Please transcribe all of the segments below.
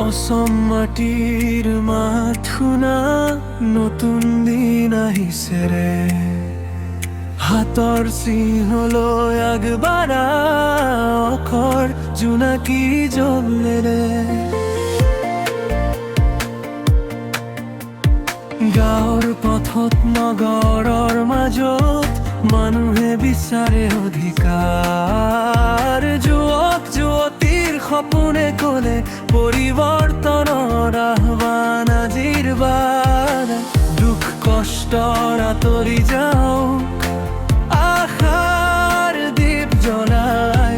অসম মাটিৰ মাত শুনা নতুন দিন আহিছে ৰে হাতৰ চিহ্নলৈ আগবাঢ়া অখৰ জোনাকী জ্বলেৰে গাঁৱৰ পথত নগৰৰ মাজত মানুহে বিচাৰে অধিকাৰ যুৱক যুৱতীৰ সপোনে ক'লে পৰিৱৰ্তনৰ আহ্বান আজিৰ বাৰ দুখ কষ্টৰ আঁতৰি যাওক আশাৰ দীপ জ্বলাই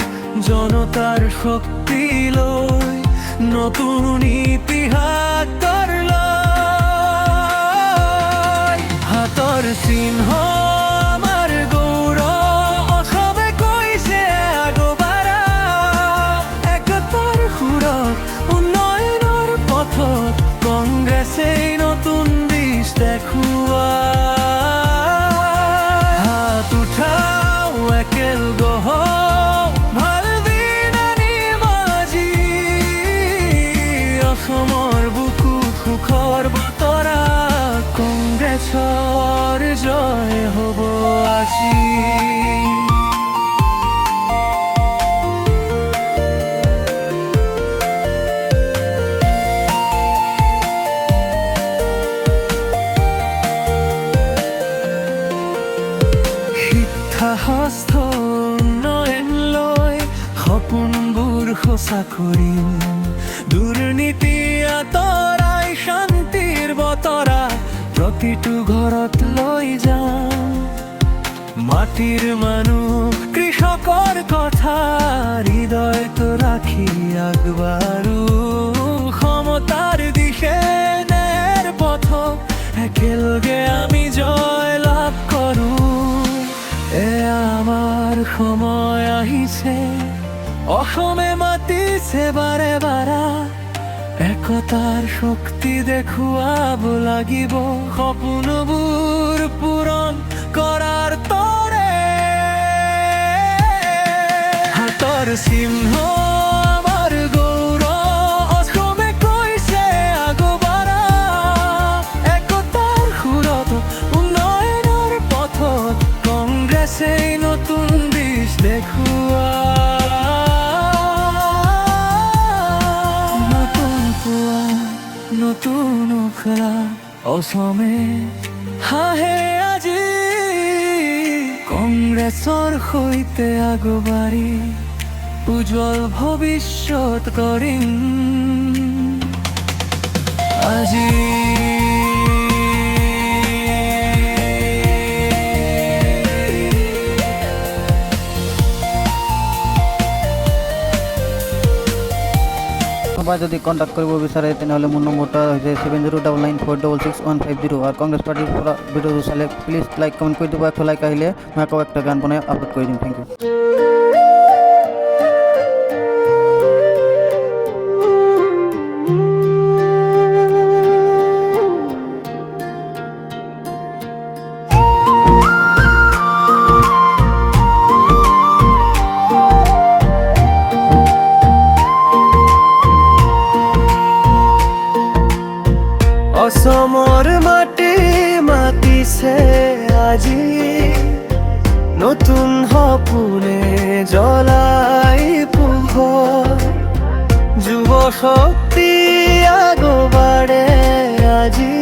জনতাৰ শক্তি লৈ নতুন ইতিহাস গঢ় হাতৰ চিহ্ন আমাৰ গৌৰৱ অসমে কৈছে আগবাঢ়া একতাৰ সুৰত উন্নয়নৰ পথত কংগ্ৰেছেই নতুন দিশ দেখুৱা হাত উঠাও একেলগ হওঁ ভাল দিন আনিম আজি অসমৰ বুকুত সুখৰ বতৰা কংগ্ৰেছৰ জয় হ'ব আজি শিক্ষা স্বাস্থ্য উন্নয়ন লৈ সপোনবোৰ সঁচা কৰিম দুৰ্নীতি আঁতৰাই শান্তিৰ বতৰা প্ৰতিটো ঘৰত লৈ যাম মাটিৰ মানুহ কৃষকৰ কথা হৃদয়ত ৰাখি আগবাঢ়ো সমতাৰ দিশে ন্যায়ৰ পথত একেলগে আমি জয় লাভ কৰোঁ এয়া আমাৰ সময় আহিছে অসমে মাতিছে বাৰে বাৰা একতাৰ শক্তি দেখুৱাব লাগিব সপোনবোৰ পূৰণ কৰাৰ তৰে হাতৰ চিহ্ন আমাৰ গৌৰৱ অসমে কৈছে আগবাঢ়া একতাৰ সুৰত উন্নয়নৰ পথত কংগ্ৰেছেই নতুন দিশ দেখুৱা নতুন খেলা অসমে হাঁহে আজি কংগ্ৰেছৰ সৈতে আগবাঢ়ি উজ্জ্বল ভৱিষ্যত কৰিম আজি যদি কন্টাক্ট কৰিব বিচাৰে তেনেহ'লে মোৰ নম্বৰটা হৈছে 7099466150 আৰু কংগ্ৰেছ পাৰ্টিৰ পৰা ভিডিঅ'টো চালে প্লিজ লাইক কমেণ্ট কৰি দিব একশো লাইক আহিলে মই আকৌ একটা গান বনাই আপলোড কৰি দিম থেংক ইউ অসমৰ মাটি মাতিছে আজি নতুন সপোনে জ্বলাই পোহৰ যুৱ শক্তি আগবাঢ়ে আজি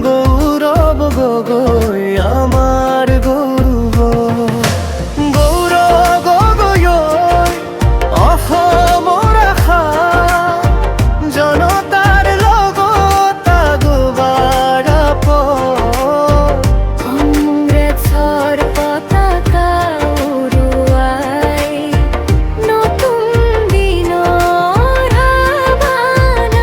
গৌৰৱ গগৈ আমাৰ গৌৰৱ গৌৰৱ গগৈ অসমৰ আশা জনতাৰ লগত আগবাঢ়া কংগ্ৰেছৰ পতাকা উৰুৱাই নতুন দিনৰ আহ্বান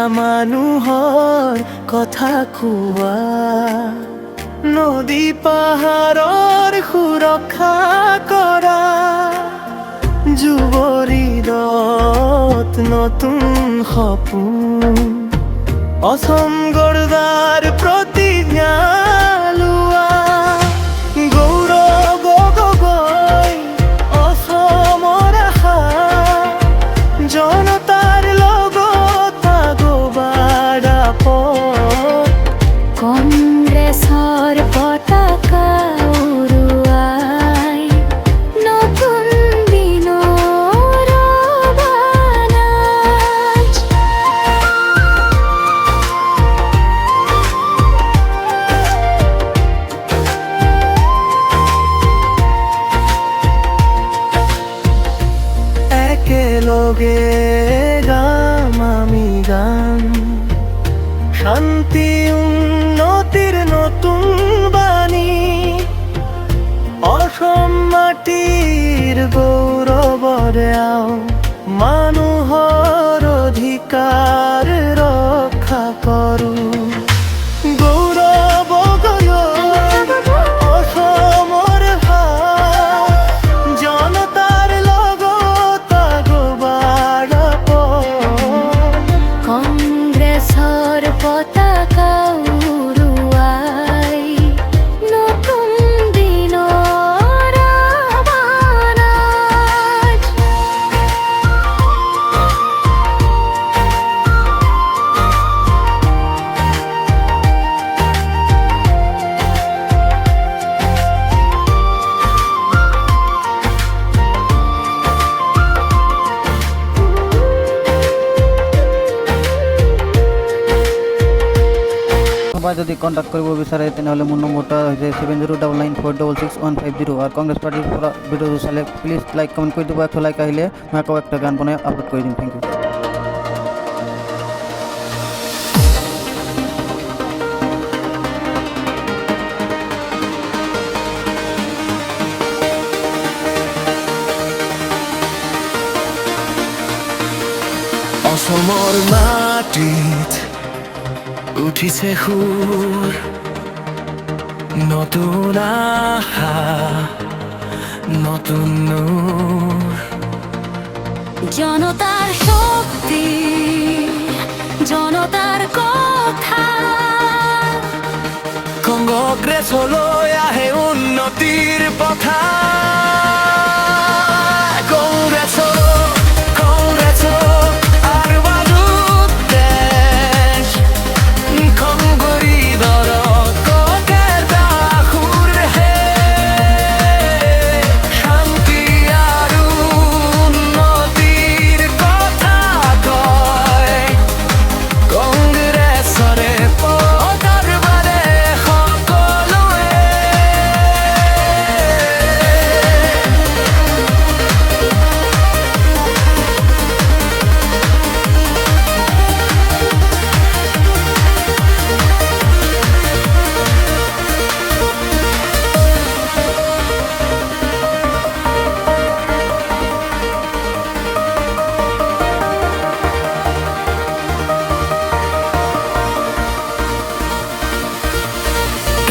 মানুহৰ কথা কোৱা নদী পাহাৰৰ সুৰক্ষা কৰা যুৱহৃদত নতুন সপোন অসম গড়দাৰ প্ৰতিজ্ঞা লোৱা গৌৰৱ গগৈ অসমৰ আশা জনতাৰ লগত আগবাঢ়াৰ পথ কংগ্ৰেছৰ পতাকা উৰুৱাই নতুন দিনৰ বানাজ। একেলগে গাম আমি গান শান্তি উন্নতিৰ নতুন বাণী অসম মাটিৰ গৌৰৱৰে আও মানুহৰ অধিকাৰ ৰক্ষা কৰো গৌৰৱ গগৈ অসমৰ ভাৱ জনতাৰ লগত আগবাঢ়াৰ পথ কংগ্ৰেছৰ পতাকা উৰুৱাই নতুন দিনৰ বানাজ। কোনোবাই যদি কণ্টেক্ট কৰিব বিচাৰে তেনেহ'লে মোৰ নম্বৰটা হৈছে 7099466150 আৰু কংগ্ৰেছ পাৰ্টিৰ পৰা ভিডিঅ'টো চালে প্লিজ লাইক কমেণ্ট কৰি দিব। একশো লাইক আহিলে মই আকৌ একটা গান বনাই আপলোড কৰি দিম। Thank you. অসমৰ মাটিত উঠিছে সুৰ নতুন আশা নতুন নূৰ জনতাৰ শক্তি জনতাৰ কথা কংগ্ৰেছলৈ আহে উন্নতিৰ পথা কংগ্ৰেছ আৰু বাজুত দেশ কংগ্ৰেছৰ ককেটা সুৰ হে শান্তি আৰু উন্নতিৰ কথা কয় কংগ্ৰেছৰে পথৰ বাৰে সকলোৱে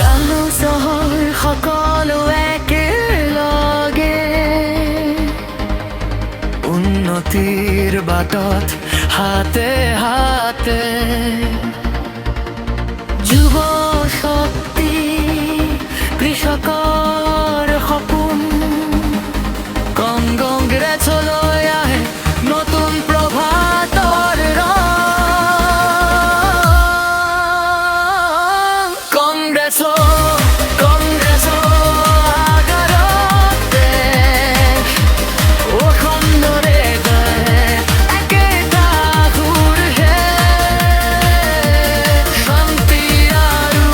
গাঁও চহৰ সকলো একেলগে উন্নতিৰ বাটত হাতে হাতে যুৱ শক্তি কৃষকৰ সপোন কংগ্ৰেছলৈ আহে নতুন প্ৰভাতৰ ৰং কংগ্ৰেছ আগাৰত দেশ অসমৰে একেটা সুৰ হে শান্তি আৰু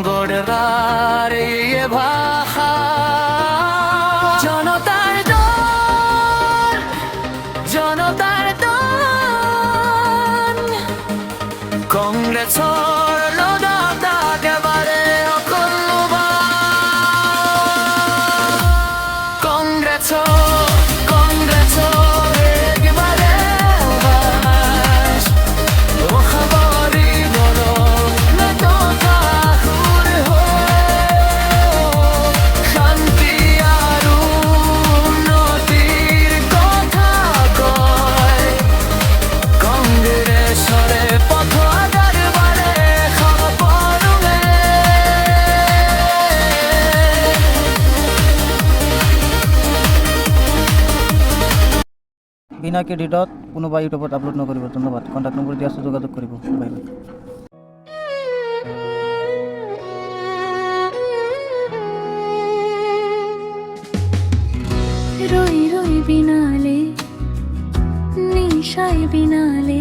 গড়ার এই ভাষা জনতাৰ দল জনতাৰ দল কংগ্ৰেছৰ লগত একেবাৰে অকলবা কংগ্ৰেছৰ একেবাৰে বাস ৰখাবাৰী দলক নতকা সুৰ শান্তি আৰু উন্নতিৰ কথা কয় কংগ্ৰেছৰে পথ আগাৰবাৰে সপৰুৱে বিনা ক্ৰেডিটত কোনোবা ইউটিউবত আপলোড নকৰিব। ধন্যবাদ। কণ্টেক্ট নম্বৰ দিয়া আছে, যোগাযোগ কৰিব। Bye bye. রই রই বিনালে নিশাই বিনালে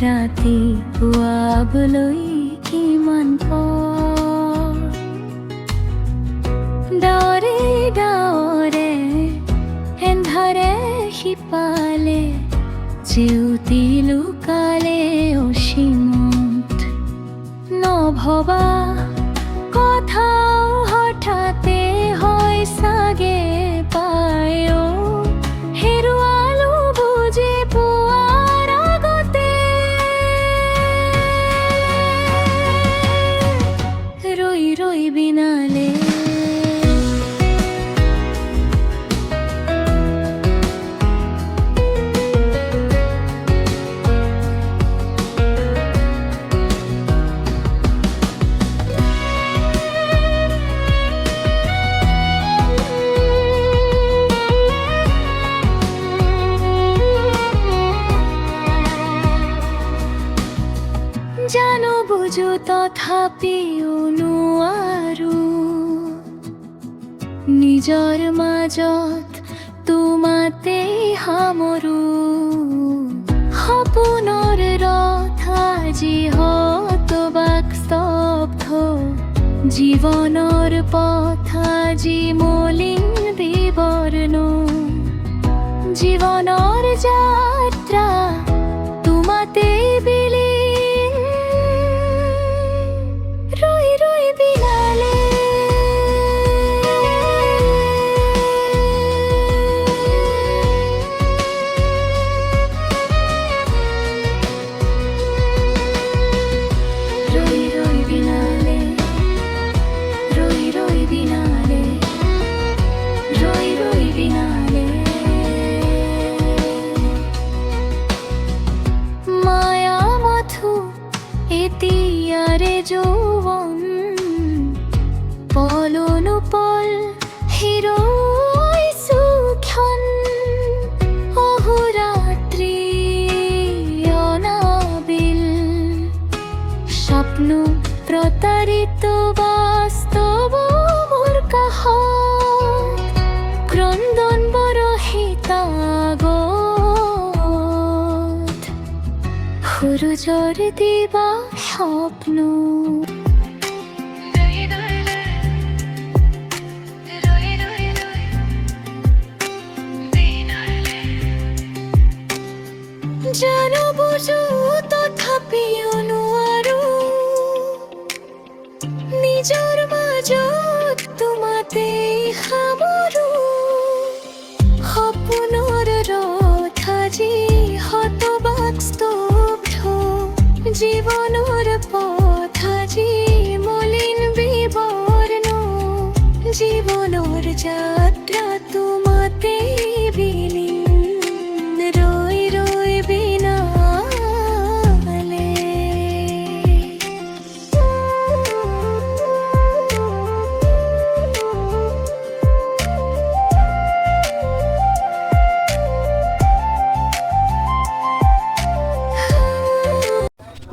ৰাতি পুৱাবলৈ কিমান পৰ ডাৱৰে ডাৱৰে এন্ধাৰে সিপালে জেউতি লুকালে অসীমত নভবা কথাও হঠাতে হয় চাগে পায় হেৰুৱালো বুজি পোৱাৰ আগতে ৰৈ ৰৈ বিনালে জানো বুজো তথাপিও নোৱাৰো নিজৰ মাজত তোমাতে সামৰো সপোনৰ ৰথ আজি হতবাক স্তব্ধ জীৱনৰ পথ আজি মলিন বিবৰ্ণ জীৱনৰ যাত্ৰা তোমাতে বিলীন রই রই বিনালে রই রই বিনালে রই রই বিনালে রই রই বিনালে মায়া মথু এতিয়াৰে যৌৱন পলনো পল হিৰৈছো ক্ষণ অহোৰাত্ৰি অনাবিল স্বপ্ন প্ৰতাৰিত বাস্তৱ মোৰ কাষত ক্ৰন্দন বৰহিতাগত সূৰুজৰ দিবা স্বপ্ন জানো বুজো তথাপিও নোৱাৰো নিজৰ মাজত তোমাতে সামৰো সপোনৰ ৰথ আজি হতবাক স্তব্ধ জীৱনৰ পথ আজি মলিন বিবৰ্ণ জীৱনৰ যাত্ৰা তোমাতে বিলীন ৰৈ ৰৈ বিনালে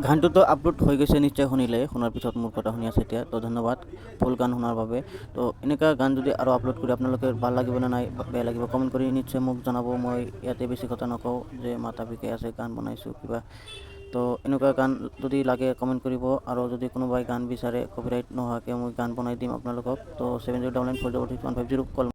গানটোতো আপলোড হৈ গৈছে, নিশ্চয় শুনিলে। শুনাৰ পিছত মোৰ কথা শুনি আছে এতিয়া, তো ধন্যবাদ ফুল গান শুনাৰ বাবে। তো এনেকুৱা গান যদি আৰু আপলোড কৰি আপোনালোকে ভাল লাগিব নে নাই, বেয়া লাগিব, কমেণ্ট কৰি নিশ্চয় মোক জনাব। মই ইয়াতে বেছি কথা নকওঁ যে মাথা বিকাই আছে, গান বনাইছোঁ কিবা। তো এনেকুৱা গান যদি লাগে কমেণ্ট কৰিব, আৰু যদি কোনোবাই গান বিচাৰে কপিৰাইট নোহোৱাকৈ মই গান বনাই দিম আপোনালোকক। তো 7099403150 কল